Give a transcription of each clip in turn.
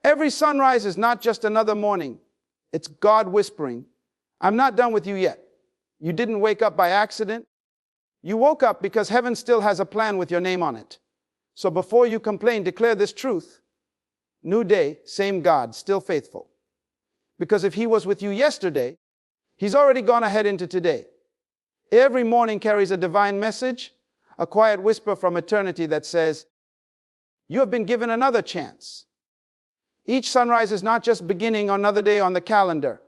Every sunrise is not just another morning. It's God whispering, I'm not done with you yet. You didn't wake up by accident. You woke up because heaven still has a plan with your name on it. So before you complain, declare this truth. New day, same God, still faithful. Because if he was with you yesterday, he's already gone ahead into today. Every morning carries a divine message, a quiet whisper from eternity that says, you have been given another chance. Each sunrise is not just beginning another day on the calendar.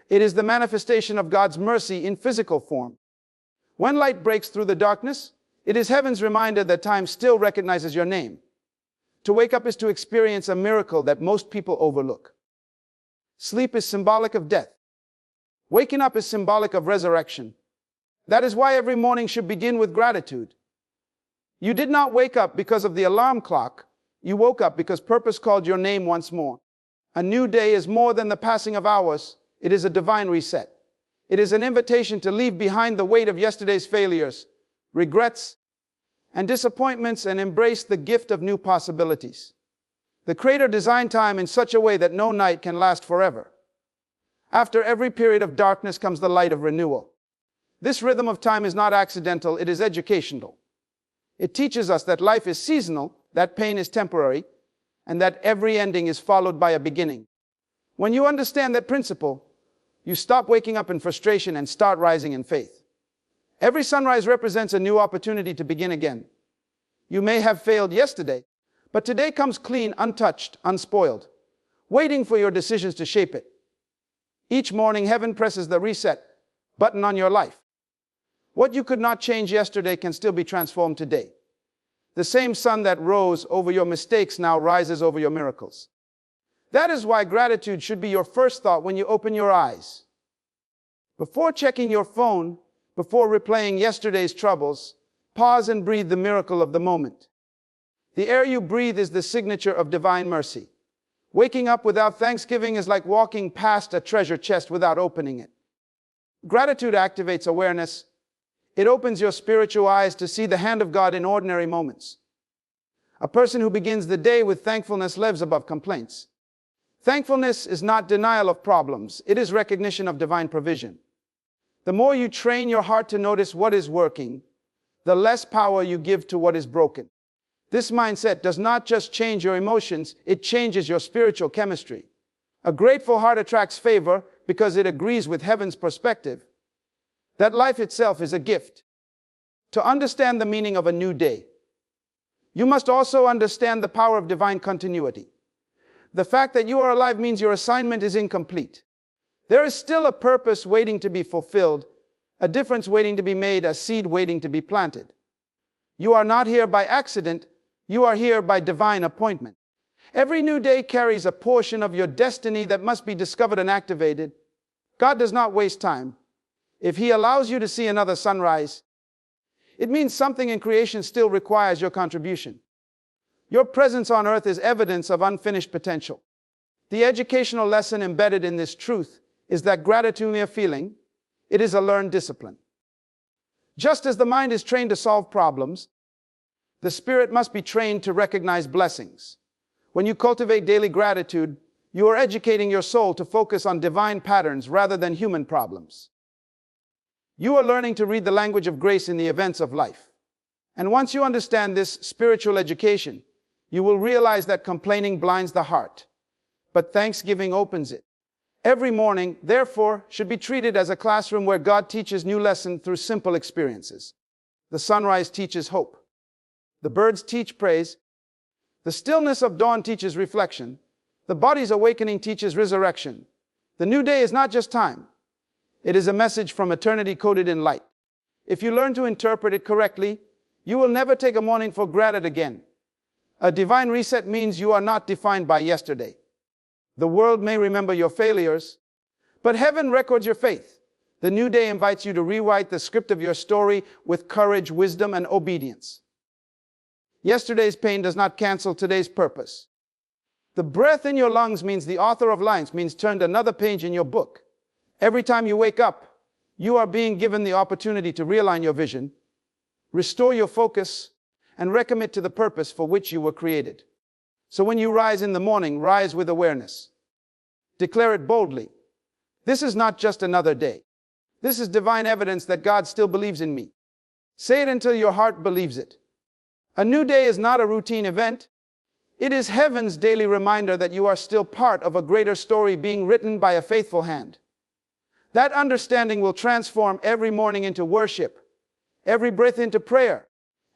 It is the manifestation of God's mercy in physical form. When light breaks through the darkness, it is heaven's reminder that time still recognizes your name. To wake up is to experience a miracle that most people overlook. Sleep is symbolic of death. Waking up is symbolic of resurrection. That is why every morning should begin with gratitude. You did not wake up because of the alarm clock. You woke up because purpose called your name once more. A new day is more than the passing of hours. It is a divine reset. It is an invitation to leave behind the weight of yesterday's failures, regrets, and disappointments and embrace the gift of new possibilities. The Creator designed time in such a way that no night can last forever. After every period of darkness comes the light of renewal. This rhythm of time is not accidental, it is educational. It teaches us that life is seasonal, that pain is temporary, and that every ending is followed by a beginning. When you understand that principle, you stop waking up in frustration and start rising in faith. Every sunrise represents a new opportunity to begin again. You may have failed yesterday, but today comes clean, untouched, unspoiled, waiting for your decisions to shape it. Each morning, heaven presses the reset button on your life. What you could not change yesterday can still be transformed today. The same sun that rose over your mistakes now rises over your miracles. That is why gratitude should be your first thought when you open your eyes. Before checking your phone, before replaying yesterday's troubles, pause and breathe the miracle of the moment. The air you breathe is the signature of divine mercy. Waking up without thanksgiving is like walking past a treasure chest without opening it. Gratitude activates awareness. It opens your spiritual eyes to see the hand of God in ordinary moments. A person who begins the day with thankfulness lives above complaints. Thankfulness is not denial of problems. It is recognition of divine provision. The more you train your heart to notice what is working, the less power you give to what is broken. This mindset does not just change your emotions, it changes your spiritual chemistry. A grateful heart attracts favor because it agrees with heaven's perspective that life itself is a gift. To understand the meaning of a new day, you must also understand the power of divine continuity. The fact that you are alive means your assignment is incomplete. There is still a purpose waiting to be fulfilled, a difference waiting to be made, a seed waiting to be planted. You are not here by accident, you are here by divine appointment. Every new day carries a portion of your destiny that must be discovered and activated. God does not waste time. If He allows you to see another sunrise, it means something in creation still requires your contribution. Your presence on earth is evidence of unfinished potential. The educational lesson embedded in this truth is that gratitude isn't a feeling, it is a learned discipline. Just as the mind is trained to solve problems, the spirit must be trained to recognize blessings. When you cultivate daily gratitude, you are educating your soul to focus on divine patterns rather than human problems. You are learning to read the language of grace in the events of life. And once you understand this spiritual education, you will realize that complaining blinds the heart, but thanksgiving opens it. Every morning, therefore, should be treated as a classroom where God teaches new lessons through simple experiences. The sunrise teaches hope. The birds teach praise. The stillness of dawn teaches reflection. The body's awakening teaches resurrection. The new day is not just time. It is a message from eternity coded in light. If you learn to interpret it correctly, you will never take a morning for granted again. A divine reset means you are not defined by yesterday. The world may remember your failures, but heaven records your faith. The new day invites you to rewrite the script of your story with courage, wisdom, and obedience. Yesterday's pain does not cancel today's purpose. The breath in your lungs means the author of lines means turned another page in your book. Every time you wake up, you are being given the opportunity to realign your vision, restore your focus, and recommit to the purpose for which you were created. So when you rise in the morning, rise with awareness. Declare it boldly. This is not just another day. This is divine evidence that God still believes in me. Say it until your heart believes it. A new day is not a routine event. It is heaven's daily reminder that you are still part of a greater story being written by a faithful hand. That understanding will transform every morning into worship, every breath into prayer,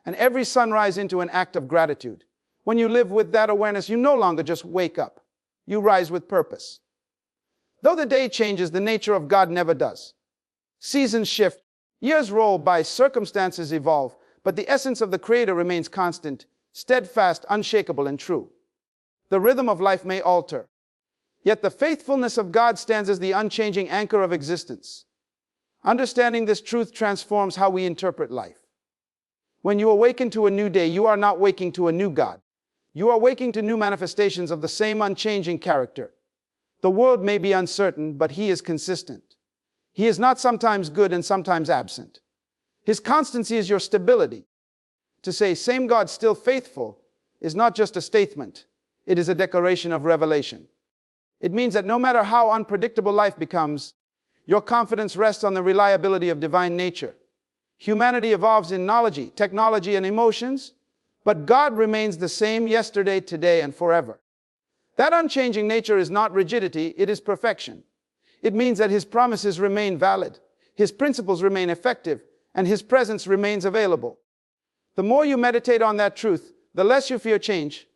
and every sunrise into an act of gratitude. When you live with that awareness, you no longer just wake up. You rise with purpose. Though the day changes, the nature of God never does. Seasons shift, years roll by, circumstances evolve, but the essence of the Creator remains constant, steadfast, unshakable, and true. The rhythm of life may alter, yet the faithfulness of God stands as the unchanging anchor of existence. Understanding this truth transforms how we interpret life. When you awaken to a new day, you are not waking to a new God. You are waking to new manifestations of the same unchanging character. The world may be uncertain, but He is consistent. He is not sometimes good and sometimes absent. His constancy is your stability. To say, same God still faithful, is not just a statement. It is a declaration of revelation. It means that no matter how unpredictable life becomes, your confidence rests on the reliability of divine nature. Humanity evolves in knowledge, technology, and emotions, but God remains the same yesterday, today, and forever. That unchanging nature is not rigidity, it is perfection. It means that His promises remain valid, His principles remain effective, and His presence remains available. The more you meditate on that truth, the less you fear change,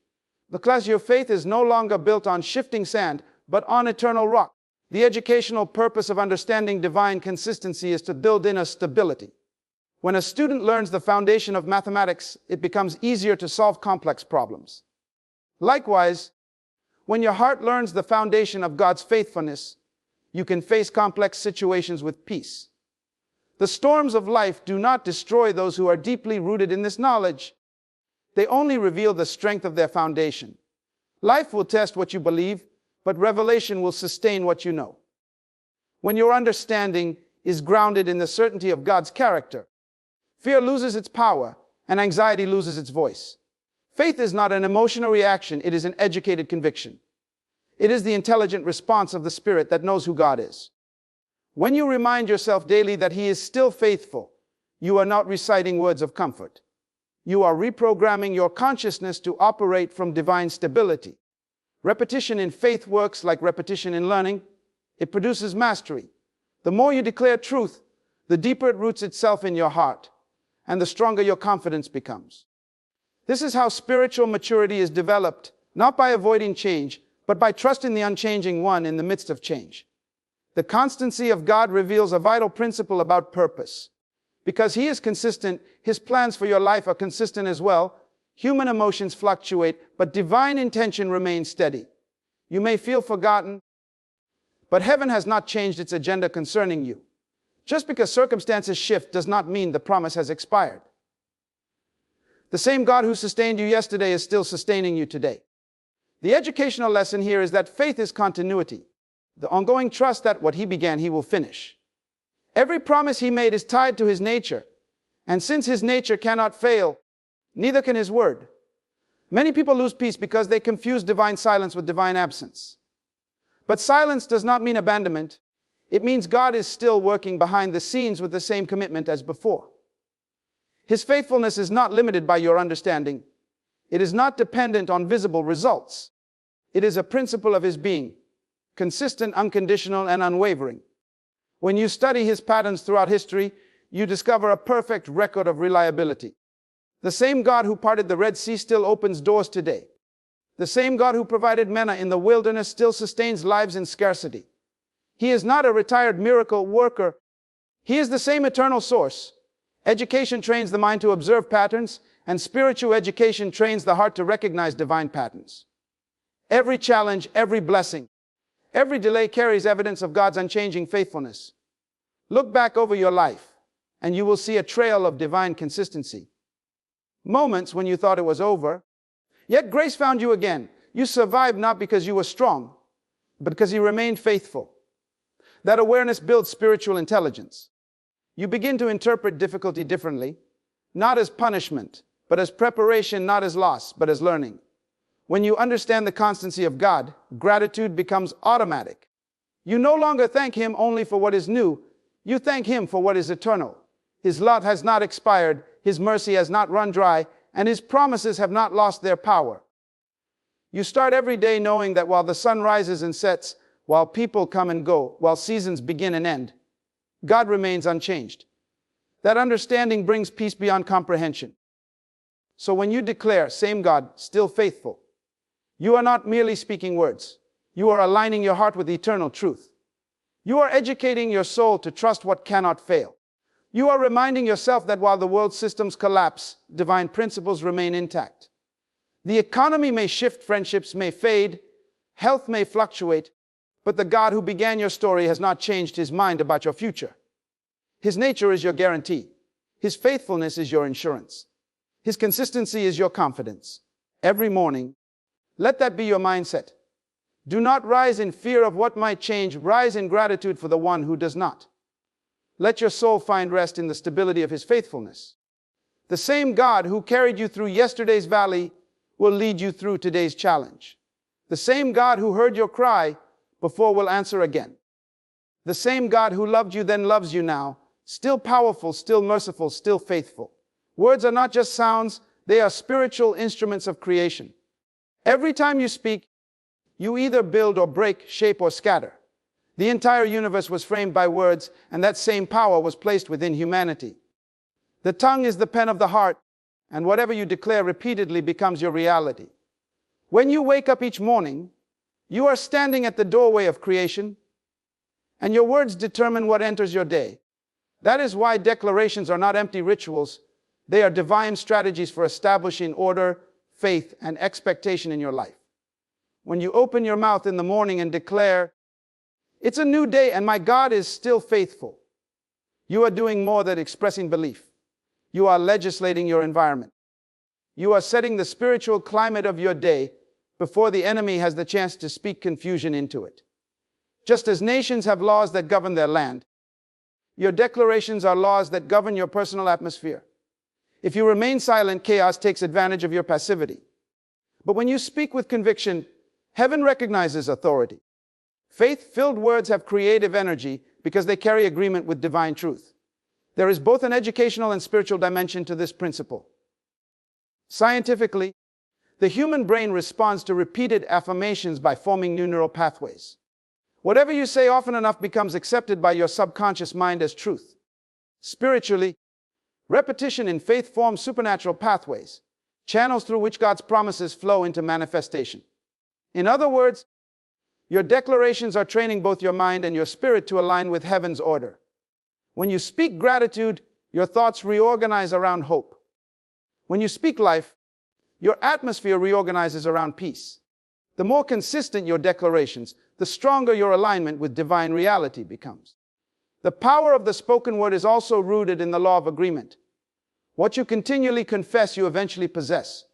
because your faith is no longer built on shifting sand, but on eternal rock. The educational purpose of understanding divine consistency is to build inner stability. When a student learns the foundation of mathematics, it becomes easier to solve complex problems. Likewise, when your heart learns the foundation of God's faithfulness, you can face complex situations with peace. The storms of life do not destroy those who are deeply rooted in this knowledge. They only reveal the strength of their foundation. Life will test what you believe, but revelation will sustain what you know. When your understanding is grounded in the certainty of God's character, fear loses its power and anxiety loses its voice. Faith is not an emotional reaction, it is an educated conviction. It is the intelligent response of the Spirit that knows who God is. When you remind yourself daily that He is still faithful, you are not reciting words of comfort. You are reprogramming your consciousness to operate from divine stability. Repetition in faith works like repetition in learning. It produces mastery. The more you declare truth, the deeper it roots itself in your heart, and the stronger your confidence becomes. This is how spiritual maturity is developed, not by avoiding change, but by trusting the unchanging one in the midst of change. The constancy of God reveals a vital principle about purpose. Because He is consistent, His plans for your life are consistent as well. Human emotions fluctuate, but divine intention remains steady. You may feel forgotten, but heaven has not changed its agenda concerning you. Just because circumstances shift does not mean the promise has expired. The same God who sustained you yesterday is still sustaining you today. The educational lesson here is that faith is continuity. The ongoing trust that what He began, He will finish. Every promise He made is tied to His nature. And since His nature cannot fail, neither can His word. Many people lose peace because they confuse divine silence with divine absence. But silence does not mean abandonment. It means God is still working behind the scenes with the same commitment as before. His faithfulness is not limited by your understanding. It is not dependent on visible results. It is a principle of His being, consistent, unconditional, and unwavering. When you study His patterns throughout history, you discover a perfect record of reliability. The same God who parted the Red Sea still opens doors today. The same God who provided manna in the wilderness still sustains lives in scarcity. He is not a retired miracle worker. He is the same eternal source. Education trains the mind to observe patterns, and spiritual education trains the heart to recognize divine patterns. Every challenge, every blessing, every delay carries evidence of God's unchanging faithfulness. Look back over your life, and you will see a trail of divine consistency. Moments when you thought it was over, yet grace found you again. You survived not because you were strong, but because you remained faithful. That awareness builds spiritual intelligence. You begin to interpret difficulty differently, not as punishment, but as preparation, not as loss, but as learning. When you understand the constancy of God, gratitude becomes automatic. You no longer thank Him only for what is new, you thank Him for what is eternal. His love has not expired, His mercy has not run dry, and His promises have not lost their power. You start every day knowing that while the sun rises and sets, while people come and go, while seasons begin and end, God remains unchanged. That understanding brings peace beyond comprehension. So when you declare, same God, still faithful, you are not merely speaking words. You are aligning your heart with eternal truth. You are educating your soul to trust what cannot fail. You are reminding yourself that while the world systems collapse, divine principles remain intact. The economy may shift, friendships may fade, health may fluctuate, but the God who began your story has not changed His mind about your future. His nature is your guarantee. His faithfulness is your insurance. His consistency is your confidence. Every morning, let that be your mindset. Do not rise in fear of what might change. Rise in gratitude for the one who does not. Let your soul find rest in the stability of His faithfulness. The same God who carried you through yesterday's valley will lead you through today's challenge. The same God who heard your cry before will answer again. The same God who loved you then loves you now, still powerful, still merciful, still faithful. Words are not just sounds, they are spiritual instruments of creation. Every time you speak, you either build or break, shape or scatter. The entire universe was framed by words, and that same power was placed within humanity. The tongue is the pen of the heart, and whatever you declare repeatedly becomes your reality. When you wake up each morning, you are standing at the doorway of creation, and your words determine what enters your day. That is why declarations are not empty rituals. They are divine strategies for establishing order, faith, and expectation in your life. When you open your mouth in the morning and declare, "It's a new day and my God is still faithful," you are doing more than expressing belief. You are legislating your environment. You are setting the spiritual climate of your day before the enemy has the chance to speak confusion into it. Just as nations have laws that govern their land, your declarations are laws that govern your personal atmosphere. If you remain silent, chaos takes advantage of your passivity. But when you speak with conviction, heaven recognizes authority. Faith-filled words have creative energy because they carry agreement with divine truth. There is both an educational and spiritual dimension to this principle. Scientifically, the human brain responds to repeated affirmations by forming new neural pathways. Whatever you say often enough becomes accepted by your subconscious mind as truth. Spiritually, repetition in faith forms supernatural pathways, channels through which God's promises flow into manifestation. In other words, your declarations are training both your mind and your spirit to align with heaven's order. When you speak gratitude, your thoughts reorganize around hope. When you speak life, your atmosphere reorganizes around peace. The more consistent your declarations, the stronger your alignment with divine reality becomes. The power of the spoken word is also rooted in the law of agreement. What you continually confess, you eventually possess.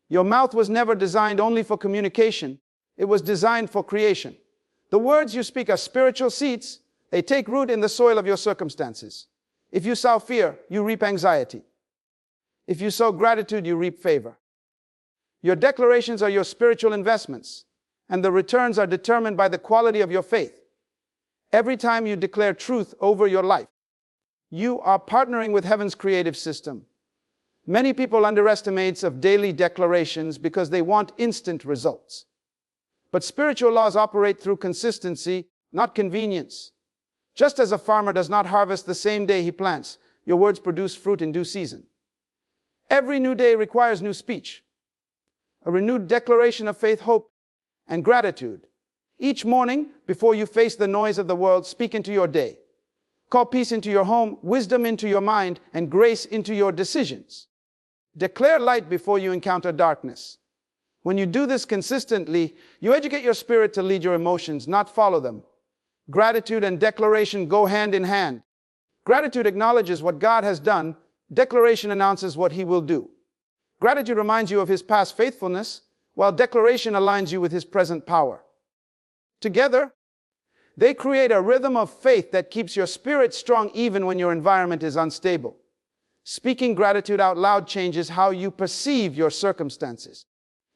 Your mouth was never designed only for communication. It was designed for creation. The words you speak are spiritual seeds. They take root in the soil of your circumstances. If you sow fear, you reap anxiety. If you sow gratitude, you reap favor. Your declarations are your spiritual investments, and the returns are determined by the quality of your faith. Every time you declare truth over your life, you are partnering with heaven's creative system. Many people underestimate of daily declarations because they want instant results. But spiritual laws operate through consistency, not convenience. Just as a farmer does not harvest the same day he plants, your words produce fruit in due season. Every new day requires new speech, a renewed declaration of faith, hope, and gratitude. Each morning, before you face the noise of the world, speak into your day. Call peace into your home, wisdom into your mind, and grace into your decisions. Declare light before you encounter darkness. When you do this consistently, you educate your spirit to lead your emotions, not follow them. Gratitude and declaration go hand in hand. Gratitude acknowledges what God has done. Declaration announces what He will do. Gratitude reminds you of His past faithfulness, while declaration aligns you with His present power. Together, they create a rhythm of faith that keeps your spirit strong even when your environment is unstable. Speaking gratitude out loud changes how you perceive your circumstances.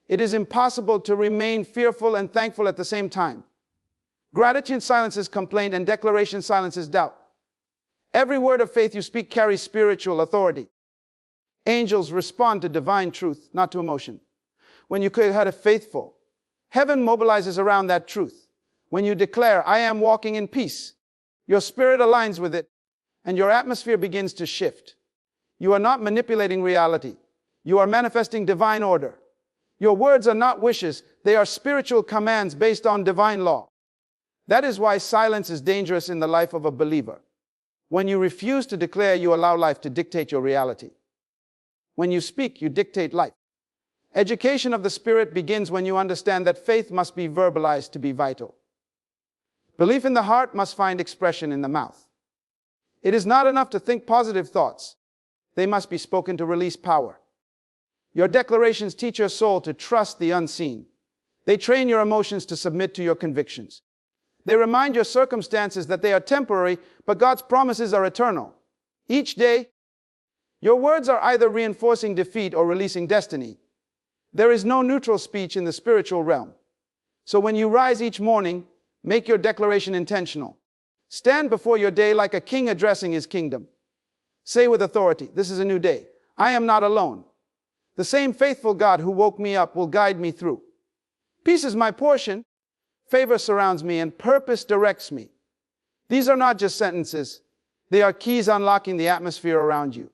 It is impossible to remain fearful and thankful at the same time. Gratitude silences complaint, and declaration silences doubt. Every word of faith you speak carries spiritual authority. Angels respond to divine truth, not to emotion. When you are faithful, heaven mobilizes around that truth. When you declare, I am walking in peace, your spirit aligns with it, and your atmosphere begins to shift. You are not manipulating reality. You are manifesting divine order. Your words are not wishes. They are spiritual commands based on divine law. That is why silence is dangerous in the life of a believer. When you refuse to declare, you allow life to dictate your reality. When you speak, you dictate life. Education of the Spirit begins when you understand that faith must be verbalized to be vital. Belief in the heart must find expression in the mouth. It is not enough to think positive thoughts. They must be spoken to release power. Your declarations teach your soul to trust the unseen. They train your emotions to submit to your convictions. They remind your circumstances that they are temporary, but God's promises are eternal. Each day, your words are either reinforcing defeat or releasing destiny. There is no neutral speech in the spiritual realm. So when you rise each morning, make your declaration intentional. Stand before your day like a king addressing his kingdom. Say with authority, this is a new day. I am not alone. The same faithful God who woke me up will guide me through. Peace is my portion. Favor surrounds me and purpose directs me. These are not just sentences. They are keys unlocking the atmosphere around you.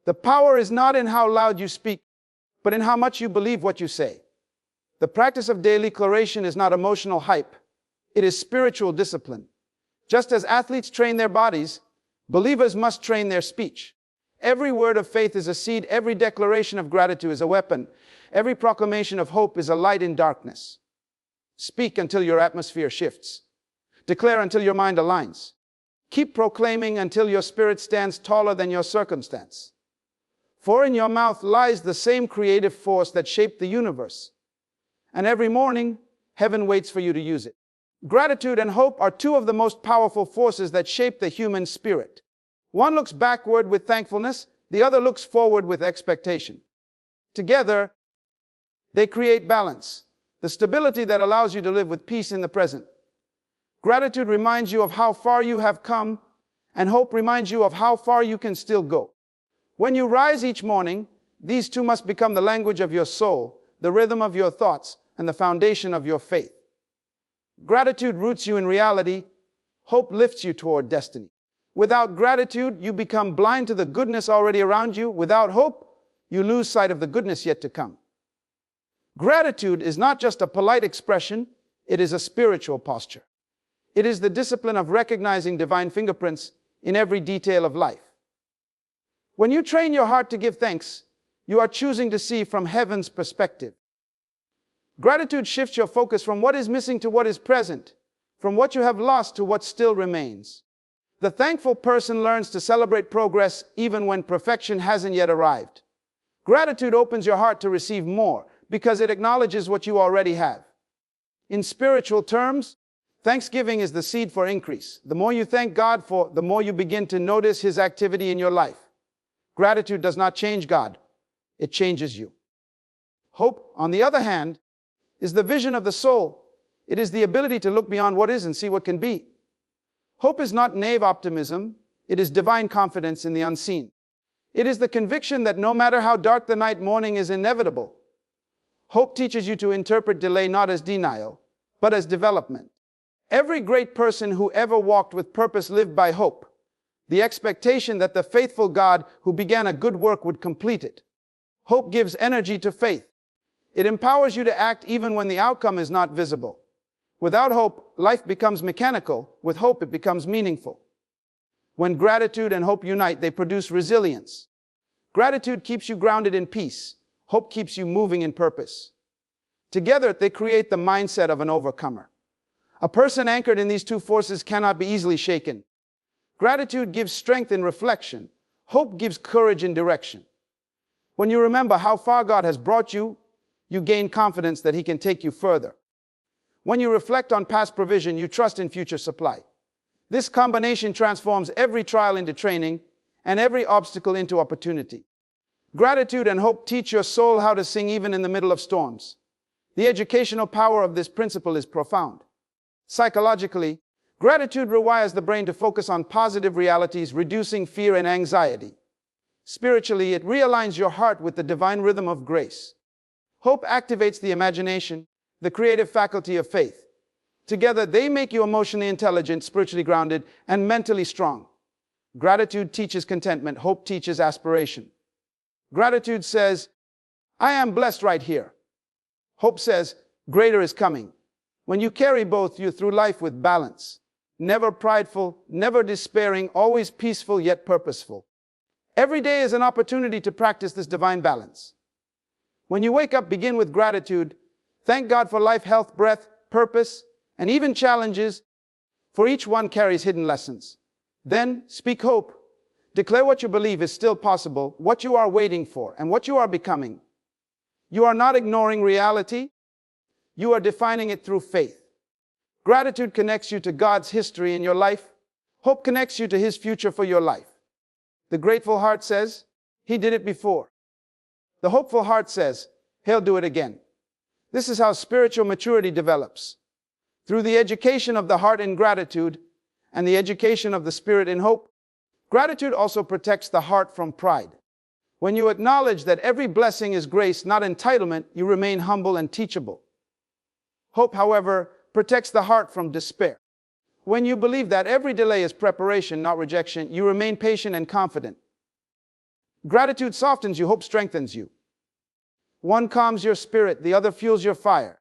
The power is not in how loud you speak, but in how much you believe what you say. The practice of daily declaration is not emotional hype. It is spiritual discipline. Just as athletes train their bodies, believers must train their speech. Every word of faith is a seed. Every declaration of gratitude is a weapon. Every proclamation of hope is a light in darkness. Speak until your atmosphere shifts. Declare until your mind aligns. Keep proclaiming until your spirit stands taller than your circumstance. For in your mouth lies the same creative force that shaped the universe. And every morning, heaven waits for you to use it. Gratitude and hope are two of the most powerful forces that shape the human spirit. One looks backward with thankfulness, the other looks forward with expectation. Together, they create balance, the stability that allows you to live with peace in the present. Gratitude reminds you of how far you have come, and hope reminds you of how far you can still go. When you rise each morning, these two must become the language of your soul, the rhythm of your thoughts, and the foundation of your faith. Gratitude roots you in reality. Hope lifts you toward destiny. Without gratitude, you become blind to the goodness already around you. Without hope, you lose sight of the goodness yet to come. Gratitude is not just a polite expression, it is a spiritual posture. It is the discipline of recognizing divine fingerprints in every detail of life. When you train your heart to give thanks, you are choosing to see from heaven's perspective. Gratitude shifts your focus from what is missing to what is present, from what you have lost to what still remains. The thankful person learns to celebrate progress even when perfection hasn't yet arrived. Gratitude opens your heart to receive more because it acknowledges what you already have. In spiritual terms, thanksgiving is the seed for increase. The more you thank God for, the more you begin to notice His activity in your life. Gratitude does not change God, it changes you. Hope, on the other hand, is the vision of the soul. It is the ability to look beyond what is and see what can be. Hope is not naive optimism, it is divine confidence in the unseen. It is the conviction that no matter how dark the night, morning is inevitable. Hope teaches you to interpret delay not as denial, but as development. Every great person who ever walked with purpose lived by hope, the expectation that the faithful God who began a good work would complete it. Hope gives energy to faith. It empowers you to act even when the outcome is not visible. Without hope, life becomes mechanical. With hope, it becomes meaningful. When gratitude and hope unite, they produce resilience. Gratitude keeps you grounded in peace. Hope keeps you moving in purpose. Together, they create the mindset of an overcomer. A person anchored in these two forces cannot be easily shaken. Gratitude gives strength in reflection. Hope gives courage in direction. When you remember how far God has brought you, you gain confidence that He can take you further. When you reflect on past provision, you trust in future supply. This combination transforms every trial into training and every obstacle into opportunity. Gratitude and hope teach your soul how to sing even in the middle of storms. The educational power of this principle is profound. Psychologically, gratitude rewires the brain to focus on positive realities, reducing fear and anxiety. Spiritually, it realigns your heart with the divine rhythm of grace. Hope activates the imagination, the creative faculty of faith. Together, they make you emotionally intelligent, spiritually grounded, and mentally strong. Gratitude teaches contentment. Hope teaches aspiration. Gratitude says, I am blessed right here. Hope says, greater is coming. When you carry both, you're through life with balance. Never prideful, never despairing, always peaceful yet purposeful. Every day is an opportunity to practice this divine balance. When you wake up, begin with gratitude. Thank God for life, health, breath, purpose, and even challenges, for each one carries hidden lessons. Then speak hope. Declare what you believe is still possible, what you are waiting for, and what you are becoming. You are not ignoring reality. You are defining it through faith. Gratitude connects you to God's history in your life. Hope connects you to His future for your life. The grateful heart says, He did it before. The hopeful heart says, He'll do it again. This is how spiritual maturity develops. Through the education of the heart in gratitude and the education of the spirit in hope, gratitude also protects the heart from pride. When you acknowledge that every blessing is grace, not entitlement, you remain humble and teachable. Hope, however, protects the heart from despair. When you believe that every delay is preparation, not rejection, you remain patient and confident. Gratitude softens you, hope strengthens you. One calms your spirit, the other fuels your fire.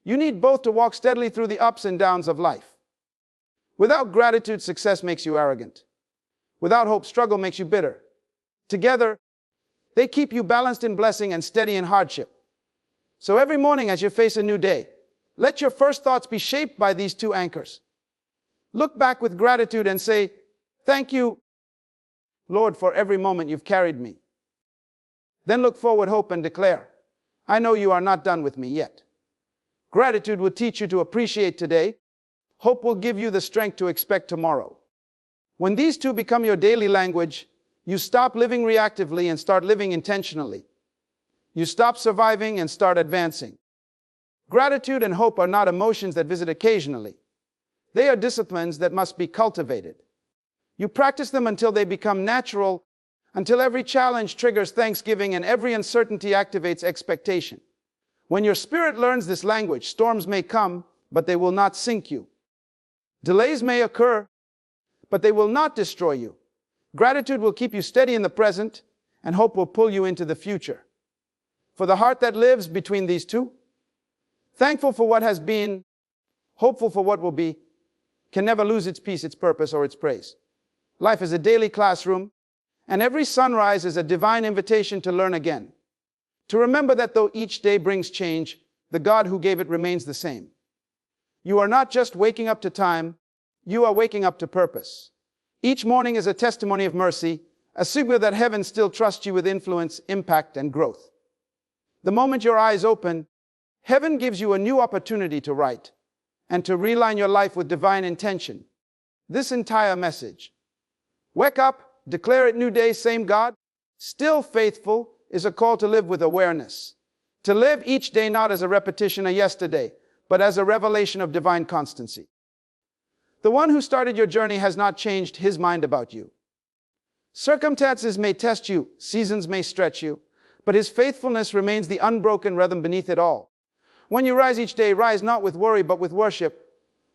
You need both to walk steadily through the ups and downs of life. Without gratitude, success makes you arrogant. Without hope, struggle makes you bitter. Together, they keep you balanced in blessing and steady in hardship. So every morning as you face a new day, let your first thoughts be shaped by these two anchors. Look back with gratitude and say, thank you, Lord, for every moment you've carried me. Then look forward, hope, and declare, I know you are not done with me yet. Gratitude will teach you to appreciate today. Hope will give you the strength to expect tomorrow. When these two become your daily language, you stop living reactively and start living intentionally. You stop surviving and start advancing. Gratitude and hope are not emotions that visit occasionally. They are disciplines that must be cultivated. You practice them until they become natural, until every challenge triggers thanksgiving and every uncertainty activates expectation. When your spirit learns this language, storms may come, but they will not sink you. Delays may occur, but they will not destroy you. Gratitude will keep you steady in the present, and hope will pull you into the future. For the heart that lives between these two, thankful for what has been, hopeful for what will be, can never lose its peace, its purpose, or its praise. Life is a daily classroom, and every sunrise is a divine invitation to learn again. To remember that though each day brings change, the God who gave it remains the same. You are not just waking up to time, you are waking up to purpose. Each morning is a testimony of mercy, a signal that heaven still trusts you with influence, impact, and growth. The moment your eyes open, heaven gives you a new opportunity to write and to realign your life with divine intention. This entire message, wake up, declare it new day, same God, still faithful, is a call to live with awareness. To live each day not as a repetition of yesterday, but as a revelation of divine constancy. The one who started your journey has not changed his mind about you. Circumstances may test you, seasons may stretch you, but his faithfulness remains the unbroken rhythm beneath it all. When you rise each day, rise not with worry, but with worship,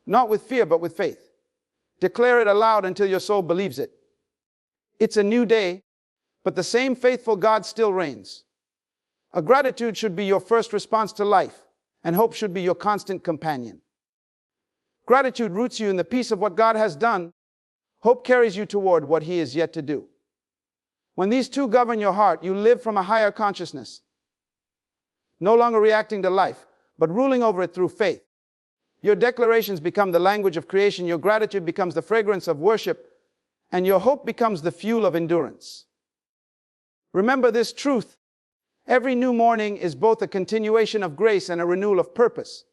not with fear, but with faith. Declare it aloud until your soul believes it. It's a new day, but the same faithful God still reigns. A gratitude should be your first response to life, and hope should be your constant companion. Gratitude roots you in the peace of what God has done. Hope carries you toward what He is yet to do. When these two govern your heart, you live from a higher consciousness, no longer reacting to life, but ruling over it through faith. Your declarations become the language of creation, your gratitude becomes the fragrance of worship, and your hope becomes the fuel of endurance. Remember this truth. Every new morning is both a continuation of grace and a renewal of purpose.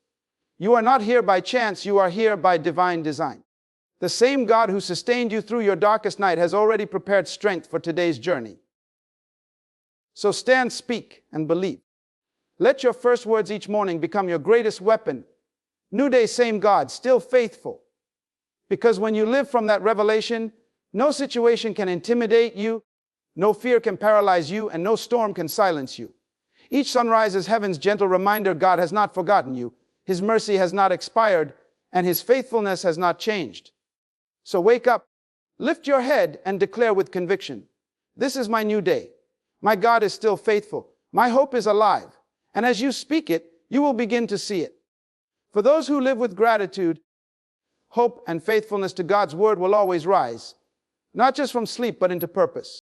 You are not here by chance, you are here by divine design. The same God who sustained you through your darkest night has already prepared strength for today's journey. So stand, speak, and believe. Let your first words each morning become your greatest weapon. New day, same God, still faithful. Because when you live from that revelation, no situation can intimidate you, no fear can paralyze you, and no storm can silence you. Each sunrise is heaven's gentle reminder God has not forgotten you, His mercy has not expired, and His faithfulness has not changed. So wake up, lift your head, and declare with conviction, this is my new day. My God is still faithful. My hope is alive. And as you speak it, you will begin to see it. For those who live with gratitude, hope and faithfulness to God's word will always rise, not just from sleep, but into purpose.